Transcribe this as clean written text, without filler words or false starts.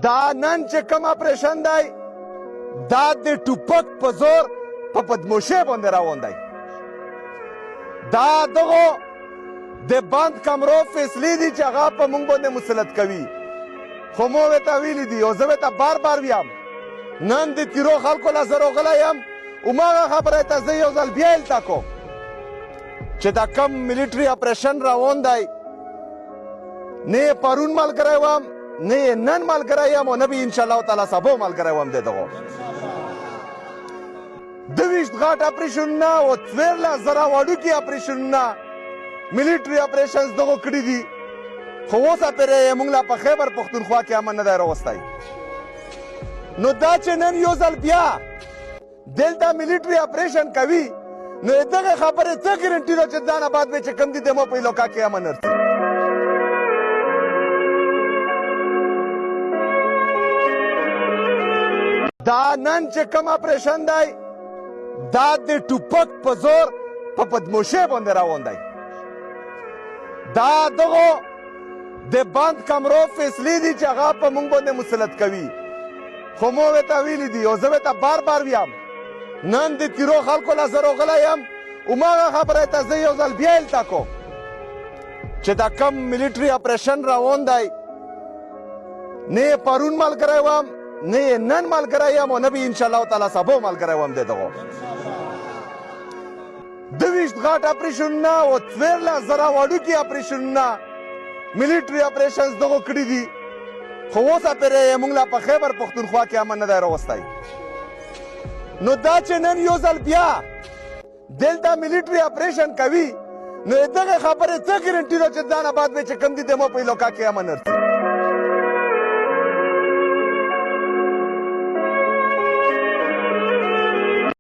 دا نن چې کوم اپریشن دی دا د ټوپک په زور په پدموشۍ باندې روان دی. دا دغو د بند کمرو فیصلې دي چې هغه په موږ باندې مسلط کوي. خو مو ورته ویلي دي او زه ورته بار بار ویم نن د تیرو خلکو له زه راغلی یم هماغه خبره ته زه یو ځل بیا الته کوم چې دا کم ملیټري اپریشن روان دی نه یې پرون ملګری وم نه یې نن ملګری یم او نه به انشاءالله تعالی سبا ملګری وم د دغو 22 غټ اپریشنونه او 14,000 وړوکي اپریشنونه ملیټري اپریشنز دغو کړي دي خو اوسه پرې یې موږ لا په خیبر پښتونخوا کې امن نه دی راوستی. نو دا چې نن یو ځل بیا دلته ملیټري اپریشن کوي نو دغه خبرې څه ګرنټي ده چې دا نه بعد به چې کوم دي دمو په علاقه کې امن ورځي. دا نن چې کوم اپریشن دی دا د ټوپک په زور په پدموشۍ باندې روان دی. دا دغو د بند کمرو فیصلې دي چې هغه په موږ باندې مسلط کوي. خو مو ورته ویلي دي او زه ورته بار بار ویم نن د تیرو خلکو له زه راغلی یم هماغه خبره ته زه یو ځل بیا الته کوم چې دا کم ملیټري اپریشن روان دی نه یې پرون ملګری وم نه یې نن ملګری یم او نه به انشاءالله تعالی سبا ملګری وم د دغو 22 غټ اپریشنونه او 14,000 وړوکي اپریشنونه ملیټري اپریشنز دغو کړي دي خو اوسه پرې یې موږ لا په خیبر پښتونخوا کې امن نه دی راوستی. نو دا چې نن یو ځل بیا دلته ملیټري اپریشن کوي نو دغه خبرې څه ګرنټي ده چې دا نه بعد به چې کوم دي دمو په علاقه کې امن ورځي.